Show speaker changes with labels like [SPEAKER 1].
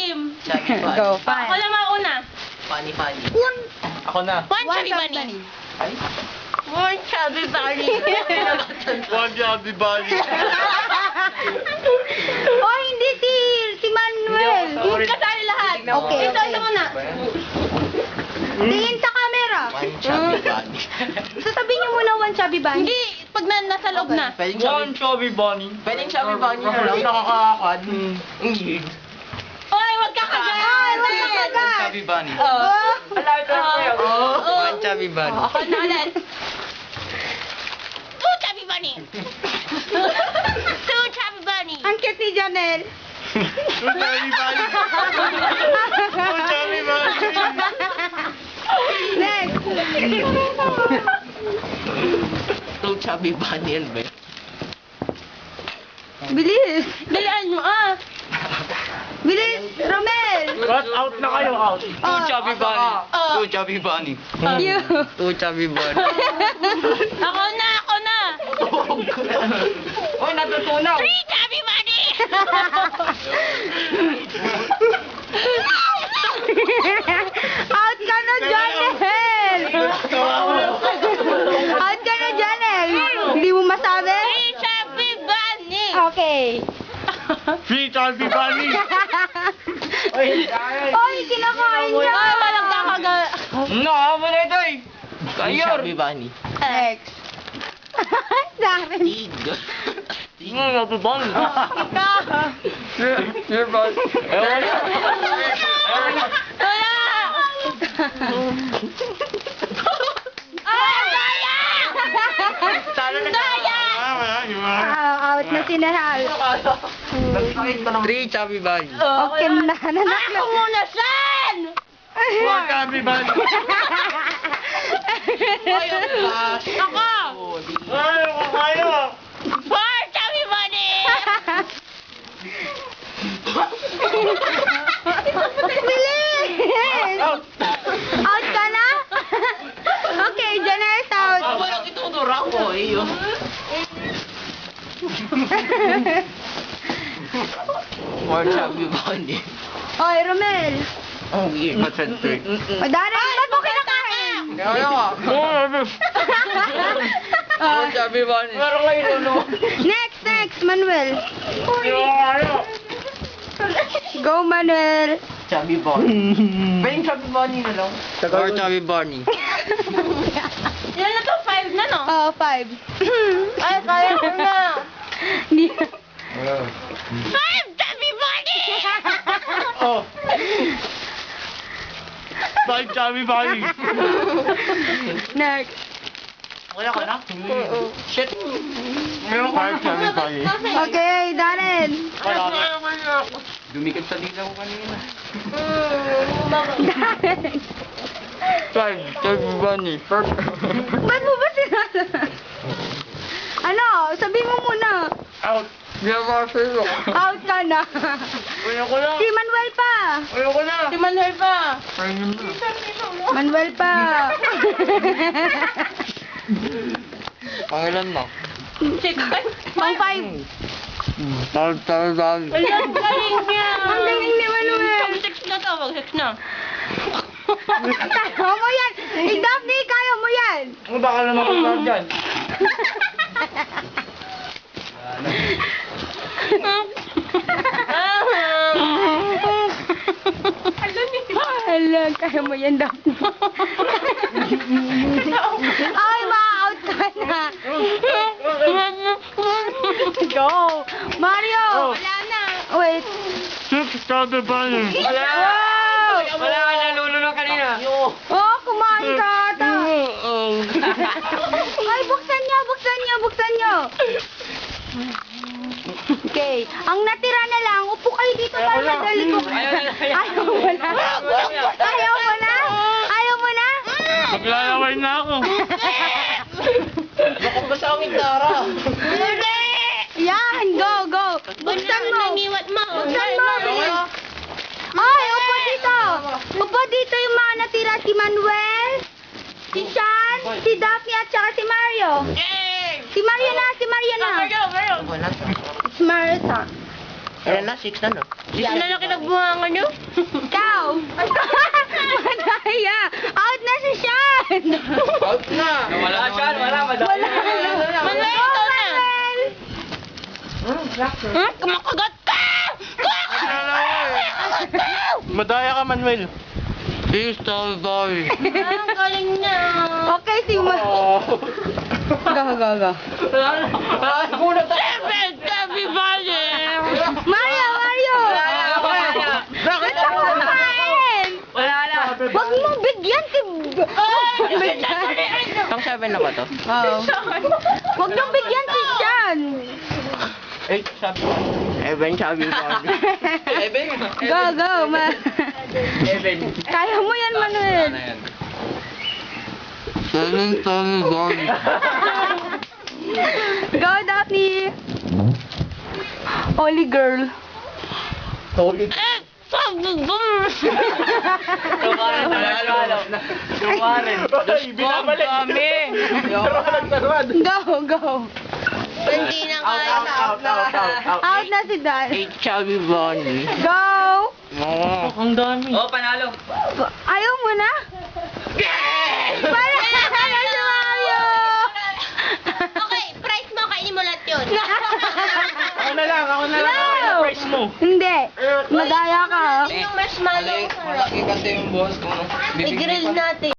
[SPEAKER 1] game.
[SPEAKER 2] Go,
[SPEAKER 1] Ako
[SPEAKER 2] fine.
[SPEAKER 1] na mauna.
[SPEAKER 3] Funny.
[SPEAKER 4] Ako na.
[SPEAKER 1] One chubby bunny.
[SPEAKER 4] Ay?
[SPEAKER 1] One chubby bunny.
[SPEAKER 4] One chubby bunny.
[SPEAKER 2] Oh, hindi si Manuel.
[SPEAKER 4] Hindi ako
[SPEAKER 1] Kasali lahat.
[SPEAKER 2] Okay,
[SPEAKER 1] Ito,
[SPEAKER 2] okay.
[SPEAKER 1] ito muna.
[SPEAKER 2] Tingin sa camera.
[SPEAKER 3] One chubby bunny.
[SPEAKER 2] Sasabihin niyo muna one chubby bunny.
[SPEAKER 1] Hindi, pag nasa loob na.
[SPEAKER 3] Pwedeng
[SPEAKER 4] One chubby bunny.
[SPEAKER 3] Pwedeng chubby bunny na lang. Nakakakad. Ang weird.
[SPEAKER 1] Oy, wag ka kagat.
[SPEAKER 2] Ay, wag ka
[SPEAKER 4] One
[SPEAKER 2] kagat.
[SPEAKER 4] chubby bunny.
[SPEAKER 2] Oh.
[SPEAKER 3] One chubby bunny.
[SPEAKER 1] Ako na ulit. Two chubby bunny. Two chubby bunny.
[SPEAKER 2] Ang cute ni Janelle.
[SPEAKER 4] One chubby bunny. One chubby bunny.
[SPEAKER 2] Next.
[SPEAKER 3] Two chubby bunny yan ba?
[SPEAKER 2] Bilis.
[SPEAKER 1] Dalian mo, ah.
[SPEAKER 2] Bilis, Romel.
[SPEAKER 4] Cut out na kayo, out.
[SPEAKER 3] Two chubby bunny.
[SPEAKER 1] Oh.
[SPEAKER 3] Two chubby bunny.
[SPEAKER 2] You.
[SPEAKER 3] Two chubby bunny.
[SPEAKER 1] Ako na.
[SPEAKER 3] Uy, natutunaw.
[SPEAKER 1] Three chubby bunny.
[SPEAKER 2] Out ka na, Janelle. Out ka na, Janelle. Hindi mo masabi?
[SPEAKER 1] Three chubby bunny.
[SPEAKER 2] Okay.
[SPEAKER 4] Three chubby bunny.
[SPEAKER 2] Oy, kinakain niya.
[SPEAKER 1] Ay, walang kakagat.
[SPEAKER 3] No, mo na ito eh. Two chubby bunny.
[SPEAKER 2] Next. Dami.
[SPEAKER 3] Tig.
[SPEAKER 4] Chubby bunny. You're bad.
[SPEAKER 1] Wala. Ay, daya! Daya!
[SPEAKER 2] Out na si Nahal.
[SPEAKER 3] Three chubby bunny.
[SPEAKER 2] Okay na, nanak
[SPEAKER 1] Ako muna, San!
[SPEAKER 4] One chubby bunny.
[SPEAKER 1] Ako!
[SPEAKER 4] Ay, ako kayo.
[SPEAKER 1] Four chubby bunny!
[SPEAKER 2] Bilis!
[SPEAKER 4] Out.
[SPEAKER 2] Out ka na? Okay, Janelle out.
[SPEAKER 3] Walang ituturo ako eh. One chubby bunny.
[SPEAKER 2] Oy, Romel.
[SPEAKER 3] Ang weird. Macentric.
[SPEAKER 2] Madara, ba't mo kinakain?
[SPEAKER 3] Kaya ka. One chubby bunny. Meron kayo nuno.
[SPEAKER 2] Next, Manuel.
[SPEAKER 4] Ayaw.
[SPEAKER 2] Go, Manuel.
[SPEAKER 3] Chubby bunny. Pwedeng chubby bunny na lang. Or chubby bunny.
[SPEAKER 1] Ilan na to? Five na, no?
[SPEAKER 2] Oh, 5.
[SPEAKER 1] Ay, kaya ko na.
[SPEAKER 2] Hindi.
[SPEAKER 1] Five chubby bunny!
[SPEAKER 4] Oh. Five chubby bunny.
[SPEAKER 2] Next.
[SPEAKER 3] Wala ka na? Shit.
[SPEAKER 4] Five chubby bunny.
[SPEAKER 2] Okay, Darren.
[SPEAKER 3] Dumikit sa dila ko kanina.
[SPEAKER 2] Darren.
[SPEAKER 3] Five chubby bunny.
[SPEAKER 2] Ba't mo ba sinasabi? Ano? Sabi mo muna.
[SPEAKER 4] Out.
[SPEAKER 2] Out ka na.
[SPEAKER 4] Ayoko na.
[SPEAKER 2] Si Manuel pa.
[SPEAKER 4] Ayoko na.
[SPEAKER 1] Si Manuel pa.
[SPEAKER 2] Manuel pa.
[SPEAKER 3] Pangilan mo?
[SPEAKER 1] Second.
[SPEAKER 2] Pang 5.
[SPEAKER 3] Five chubby bunny.
[SPEAKER 1] Ang galing niya.
[SPEAKER 2] Ang galing ni Manuel.
[SPEAKER 1] Six na to. Wag six na.
[SPEAKER 2] Kaya mo yan. Eh, Daphne, kaya mo yan.
[SPEAKER 4] Ano ba ka naman kung dyan?
[SPEAKER 2] Hala, kaya mo yan, Daphne. Ay, ma-out ka na. Go. Mario.
[SPEAKER 4] Oh.
[SPEAKER 1] Wala na.
[SPEAKER 2] Wait.
[SPEAKER 4] Six chubby bunny.
[SPEAKER 2] Wow.
[SPEAKER 3] Wala ka nalulunod kanina.
[SPEAKER 2] Oh, kumain ka ata. Ay, buksan nyo. Okay. Ang natira na lang, upo kayo dito para madali ko. Ayaw mo na. Ayaw mo na?
[SPEAKER 4] Maglalaway na ako.
[SPEAKER 3] Baka ba sa aking tara?
[SPEAKER 2] Yan, go. Buksan mo.
[SPEAKER 1] Nangiwat mo.
[SPEAKER 2] Buksan mo, bilis. Ay, upo dito. Upo dito yung mga natira. Si Manuel, si Sean, si Daphne at saka si Mario.
[SPEAKER 1] Yay!
[SPEAKER 2] Si Mario na.
[SPEAKER 1] Mario.
[SPEAKER 3] Wala.
[SPEAKER 2] Si Mario ta.
[SPEAKER 3] Ayan na, 6 na no.
[SPEAKER 1] Sino na kinagbuhangan nyo?
[SPEAKER 2] Ikaw! Madaya! Out na si Sean!
[SPEAKER 3] Out na!
[SPEAKER 4] Wala siya, wala.
[SPEAKER 2] Wala!
[SPEAKER 1] Manuel,
[SPEAKER 2] Go,
[SPEAKER 1] ikaw na!
[SPEAKER 2] Manuel!
[SPEAKER 1] Kumakagat ka!
[SPEAKER 4] Madaya ka, Manuel.
[SPEAKER 3] Please tell boy.
[SPEAKER 1] Ang galing niya.
[SPEAKER 2] Okay, si Ma... Go.
[SPEAKER 1] Everybody!
[SPEAKER 2] Mario! Bakit ako kumain?
[SPEAKER 4] Wala na.
[SPEAKER 2] Huwag mo bigyan si...
[SPEAKER 3] Pang 7 na ba to?
[SPEAKER 2] Oo. Huwag mo bigyan si Sean!
[SPEAKER 3] 8 sabi. Even sabi Bonnie.
[SPEAKER 2] Go, ma... Kaya mo yan, Manuel.
[SPEAKER 3] 7 sabi Bonnie.
[SPEAKER 2] Go, Daphne. Holy girl.
[SPEAKER 4] Binabalik.
[SPEAKER 2] Go.
[SPEAKER 1] Hindi na kaya.
[SPEAKER 2] Out na si Dan.
[SPEAKER 3] 8 sabi Bonnie.
[SPEAKER 2] Go.
[SPEAKER 3] Oo.
[SPEAKER 4] Ang dami. Oh, panalo.
[SPEAKER 2] Ayaw mo na? Para si Mario.
[SPEAKER 1] Okay, price mo, kainin mo lahat yun.
[SPEAKER 4] Ako na lang.
[SPEAKER 2] No.
[SPEAKER 4] Price mo.
[SPEAKER 2] Hindi. Madaya ka.
[SPEAKER 1] Yung marshmallow.
[SPEAKER 3] Malaki kasi yung boss ko.
[SPEAKER 1] I-grill natin.